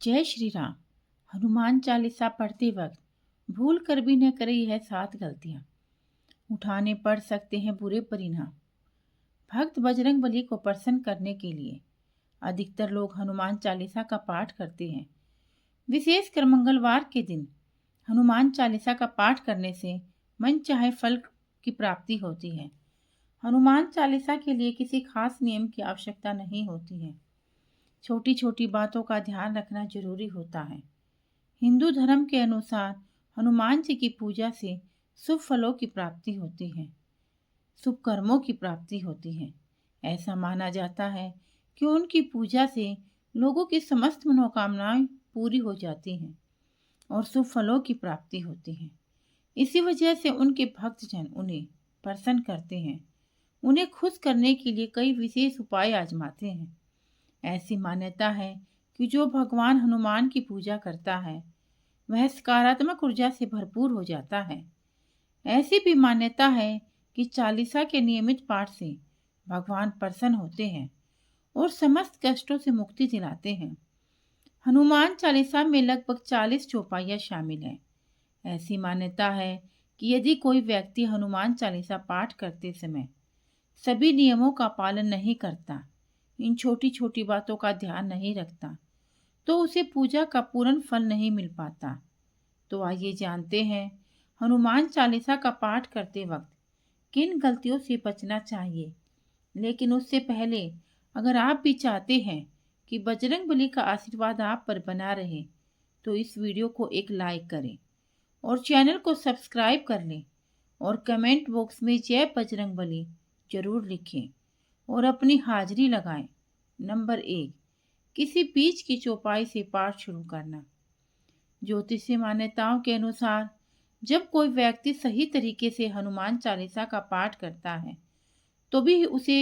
जय श्री राम। हनुमान चालीसा पढ़ते वक्त भूल कर भी न करें यह 7 गलतियां, उठाने पड़ सकते हैं बुरे परिणाम। भक्त बजरंग बली को प्रसन्न करने के लिए अधिकतर लोग हनुमान चालीसा का पाठ करते हैं। विशेषकर मंगलवार के दिन हनुमान चालीसा का पाठ करने से मन चाहे फल की प्राप्ति होती है। हनुमान चालीसा के लिए किसी खास नियम की आवश्यकता नहीं होती है। छोटी छोटी बातों का ध्यान रखना जरूरी होता है। हिंदू धर्म के अनुसार हनुमान जी की पूजा से शुभ फलों की प्राप्ति होती है, शुभ कर्मों की प्राप्ति होती है। ऐसा माना जाता है कि उनकी पूजा से लोगों की समस्त मनोकामनाएं पूरी हो जाती हैं और शुभ फलों की प्राप्ति होती है। इसी वजह से उनके भक्तजन उन्हें प्रसन्न करते हैं। उन्हें खुश करने के लिए कई विशेष उपाय आजमाते हैं। ऐसी मान्यता है कि जो भगवान हनुमान की पूजा करता है वह सकारात्मक ऊर्जा से भरपूर हो जाता है। ऐसी भी मान्यता है कि चालीसा के नियमित पाठ से भगवान प्रसन्न होते हैं और समस्त कष्टों से मुक्ति दिलाते हैं। हनुमान चालीसा में लगभग 40 चौपाइयाँ शामिल हैं। ऐसी मान्यता है कि यदि कोई व्यक्ति हनुमान चालीसा पाठ करते समय सभी नियमों का पालन नहीं करता, इन छोटी छोटी बातों का ध्यान नहीं रखता, तो उसे पूजा का पूर्ण फल नहीं मिल पाता। तो आइए जानते हैं हनुमान चालीसा का पाठ करते वक्त किन गलतियों से बचना चाहिए। लेकिन उससे पहले अगर आप भी चाहते हैं कि बजरंग बली का आशीर्वाद आप पर बना रहे तो इस वीडियो को एक लाइक करें और चैनल को सब्सक्राइब कर लें और कमेंट बॉक्स में जय बजरंग बली जरूर लिखें और अपनी हाजिरी लगाएं। नंबर 1, किसी बीच की चौपाई से पाठ शुरू करना। ज्योतिषीय मान्यताओं के अनुसार जब कोई व्यक्ति सही तरीके से हनुमान चालीसा का पाठ करता है तो भी उसे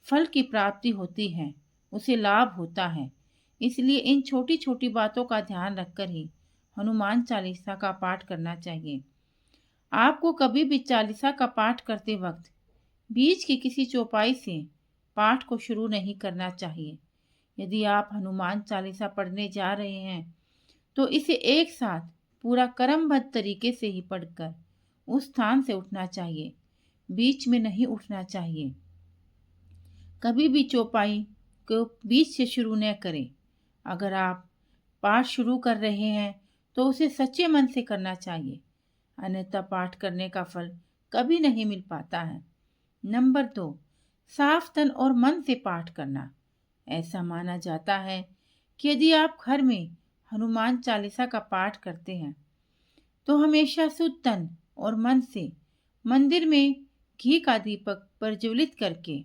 फल की प्राप्ति होती है, उसे लाभ होता है। इसलिए इन छोटी छोटी बातों का ध्यान रखकर ही हनुमान चालीसा का पाठ करना चाहिए। आपको कभी भी चालीसा का पाठ करते वक्त बीच की किसी चौपाई से पाठ को शुरू नहीं करना चाहिए। यदि आप हनुमान चालीसा पढ़ने जा रहे हैं तो इसे एक साथ पूरा क्रमबद्ध तरीके से ही पढ़कर उस स्थान से उठना चाहिए, बीच में नहीं उठना चाहिए। कभी भी चौपाई को बीच से शुरू न करें। अगर आप पाठ शुरू कर रहे हैं तो उसे सच्चे मन से करना चाहिए, अन्यथा पाठ करने का फल कभी नहीं मिल पाता है। नंबर 2, साफ तन और मन से पाठ करना। ऐसा माना जाता है कि यदि आप घर में हनुमान चालीसा का पाठ करते हैं तो हमेशा शुद्ध तन और मन से मंदिर में घी का दीपक प्रज्वलित करके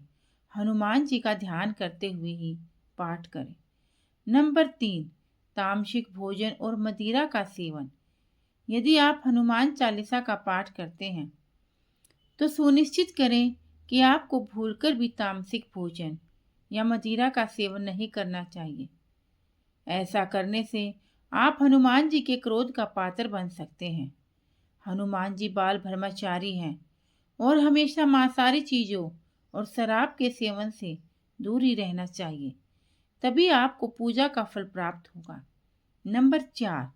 हनुमान जी का ध्यान करते हुए ही पाठ करें। नंबर 3, तामसिक भोजन और मदिरा का सेवन। यदि आप हनुमान चालीसा का पाठ करते हैं तो सुनिश्चित करें कि आपको भूलकर भी तामसिक भोजन या मदिरा का सेवन नहीं करना चाहिए। ऐसा करने से आप हनुमान जी के क्रोध का पात्र बन सकते हैं। हनुमान जी बाल ब्रह्मचारी हैं और हमेशा मांसाहारी चीजों और शराब के सेवन से दूर ही रहना चाहिए, तभी आपको पूजा का फल प्राप्त होगा। नंबर 4,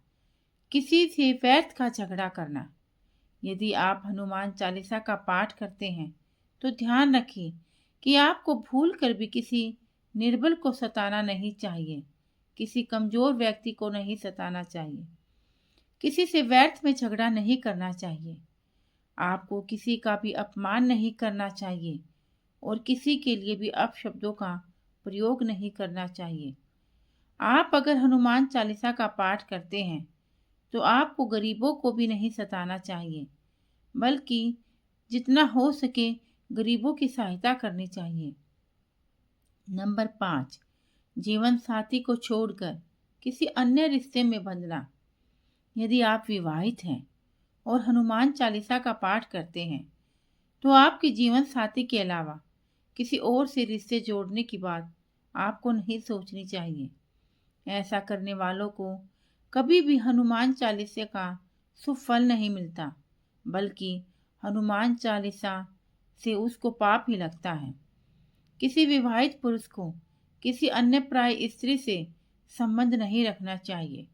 किसी से व्यर्थ का झगड़ा करना। यदि आप हनुमान चालीसा का पाठ करते हैं तो ध्यान रखें कि आपको भूल कर भी किसी निर्बल को सताना नहीं चाहिए, किसी कमजोर व्यक्ति को नहीं सताना चाहिए, किसी से व्यर्थ में झगड़ा नहीं करना चाहिए। आपको किसी का भी अपमान नहीं करना चाहिए और किसी के लिए भी अपशब्दों का प्रयोग नहीं करना चाहिए। आप अगर हनुमान चालीसा का पाठ करते हैं तो आपको गरीबों को भी नहीं सताना चाहिए, बल्कि जितना हो सके गरीबों की सहायता करनी चाहिए। नंबर 5, जीवन साथी को छोड़कर किसी अन्य रिश्ते में बंधना। यदि आप विवाहित हैं और हनुमान चालीसा का पाठ करते हैं तो आपके जीवन साथी के अलावा किसी और से रिश्ते जोड़ने की बात आपको नहीं सोचनी चाहिए। ऐसा करने वालों को कभी भी हनुमान चालीसा का शुभ फल नहीं मिलता, बल्कि हनुमान चालीसा से उसको पाप ही लगता है। किसी विवाहित पुरुष को किसी अन्य प्राय स्त्री से संबंध नहीं रखना चाहिए।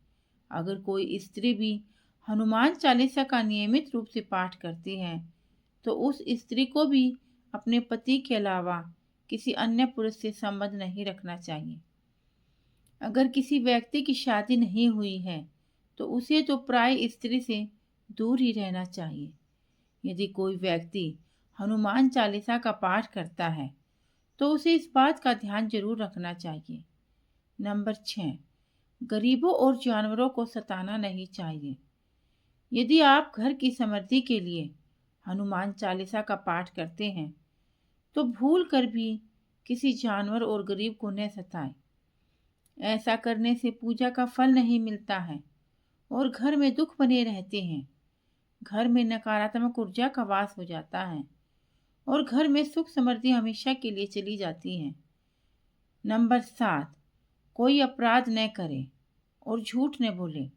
अगर कोई स्त्री भी हनुमान चालीसा का नियमित रूप से पाठ करती है तो उस स्त्री को भी अपने पति के अलावा किसी अन्य पुरुष से संबंध नहीं रखना चाहिए। अगर किसी व्यक्ति की शादी नहीं हुई है तो उसे तो प्राय स्त्री से दूर ही रहना चाहिए। यदि कोई व्यक्ति हनुमान चालीसा का पाठ करता है तो उसे इस बात का ध्यान जरूर रखना चाहिए। नंबर 6, गरीबों और जानवरों को सताना नहीं चाहिए। यदि आप घर की समृद्धि के लिए हनुमान चालीसा का पाठ करते हैं तो भूल कर भी किसी जानवर और गरीब को न सताएं। ऐसा करने से पूजा का फल नहीं मिलता है और घर में दुख बने रहते हैं। घर में नकारात्मक ऊर्जा का वास हो जाता है और घर में सुख समृद्धि हमेशा के लिए चली जाती है। नंबर 7, कोई अपराध न करे और झूठ न बोले।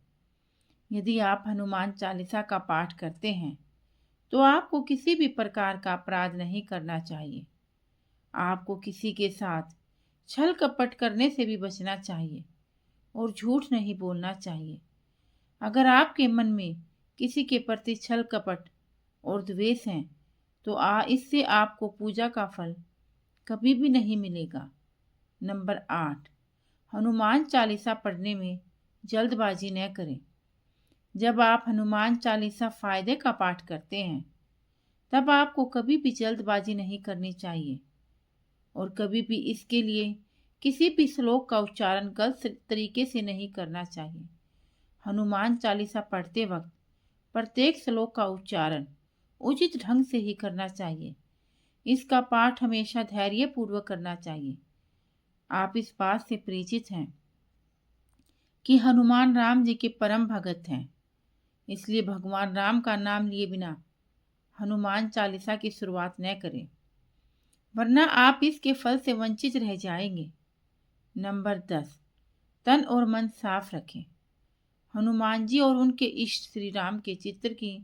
यदि आप हनुमान चालीसा का पाठ करते हैं तो आपको किसी भी प्रकार का अपराध नहीं करना चाहिए। आपको किसी के साथ छल कपट करने से भी बचना चाहिए और झूठ नहीं बोलना चाहिए। अगर आपके मन में किसी के प्रति छल कपट और द्वेष है तो इससे आपको पूजा का फल कभी भी नहीं मिलेगा। नंबर 8, हनुमान चालीसा पढ़ने में जल्दबाजी न करें। जब आप हनुमान चालीसा फायदे का पाठ करते हैं तब आपको कभी भी जल्दबाजी नहीं करनी चाहिए और कभी भी इसके लिए किसी भी श्लोक का उच्चारण गलत तरीके से नहीं करना चाहिए। हनुमान चालीसा पढ़ते वक्त प्रत्येक श्लोक का उच्चारण उचित ढंग से ही करना चाहिए। इसका पाठ हमेशा धैर्य पूर्वक करना चाहिए। आप इस बात से परिचित हैं कि हनुमान राम जी के परम भगत हैं, इसलिए भगवान राम का नाम लिए बिना हनुमान चालीसा की शुरुआत न करें, वरना आप इसके फल से वंचित रह जाएंगे। नंबर 10, तन और मन साफ रखें। हनुमान जी और उनके इष्ट श्री राम के चित्र की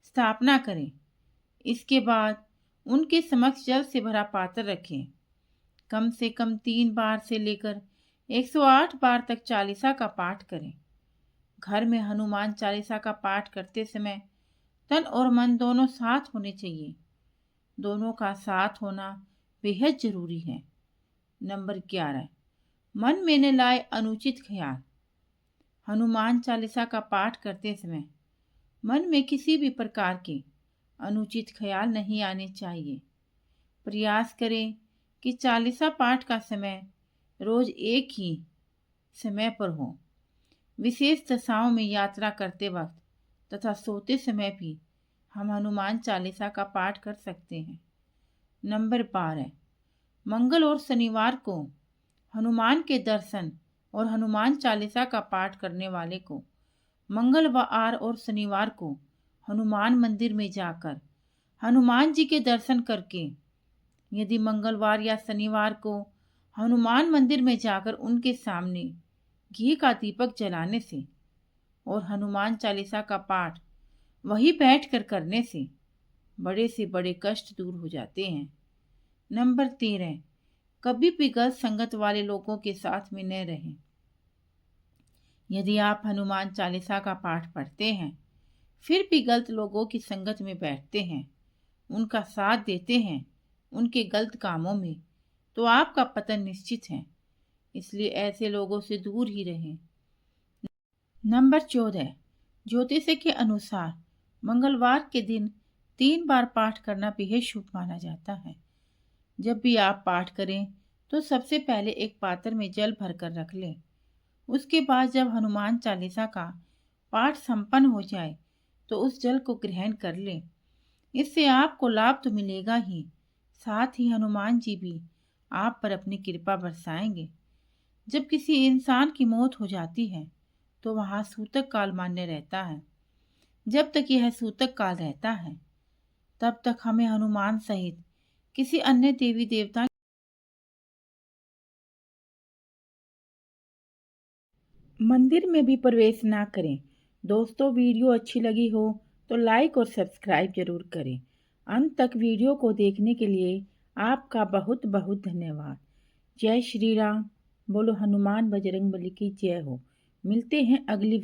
स्थापना करें। इसके बाद उनके समक्ष जल से भरा पात्र रखें। कम से कम 3 बार से लेकर 108 बार तक चालीसा का पाठ करें। घर में हनुमान चालीसा का पाठ करते समय तन और मन दोनों साथ होने चाहिए। दोनों का साथ होना बेहद जरूरी है। नंबर 11, मन में न लाए अनुचित ख्याल। हनुमान चालीसा का पाठ करते समय मन में किसी भी प्रकार के अनुचित ख्याल नहीं आने चाहिए। प्रयास करें कि चालीसा पाठ का समय रोज एक ही समय पर हो। विशेष दशाओं में यात्रा करते वक्त तथा सोते समय भी हम हनुमान चालीसा का पाठ कर सकते हैं। नंबर 12, मंगल और शनिवार को हनुमान के दर्शन और हनुमान चालीसा का पाठ करने वाले को मंगलवार और शनिवार को हनुमान मंदिर में जाकर हनुमान जी के दर्शन करके, यदि मंगलवार या शनिवार को हनुमान मंदिर में जाकर उनके सामने घी का दीपक जलाने से और हनुमान चालीसा का पाठ वहीं बैठकर करने से बड़े से बड़े कष्ट दूर हो जाते हैं। नंबर 13, कभी भी गलत संगत वाले लोगों के साथ में न रहें। यदि आप हनुमान चालीसा का पाठ पढ़ते हैं फिर भी गलत लोगों की संगत में बैठते हैं, उनका साथ देते हैं उनके गलत कामों में, तो आपका पतन निश्चित है। इसलिए ऐसे लोगों से दूर ही रहें। नंबर 14, ज्योतिष के अनुसार मंगलवार के दिन 3 बार पाठ करना बेहद शुभ माना जाता है। जब भी आप पाठ करें तो सबसे पहले एक पात्र में जल भरकर रख लें। उसके बाद जब हनुमान चालीसा का पाठ संपन्न हो जाए तो उस जल को ग्रहण कर लें। इससे आपको लाभ तो मिलेगा ही, साथ ही हनुमान जी भी आप पर अपनी कृपा बरसाएंगे। जब किसी इंसान की मौत हो जाती है तो वहाँ सूतक काल मान्य रहता है। जब तक यह सूतक काल रहता है तब तक हमें हनुमान सहित किसी अन्य देवी देवता मंदिर में भी प्रवेश ना करें। दोस्तों, वीडियो अच्छी लगी हो तो लाइक और सब्सक्राइब जरूर करें। अंत तक वीडियो को देखने के लिए आपका बहुत बहुत धन्यवाद। जय श्री राम। बोलो हनुमान बजरंग बली की जय हो। मिलते हैं अगली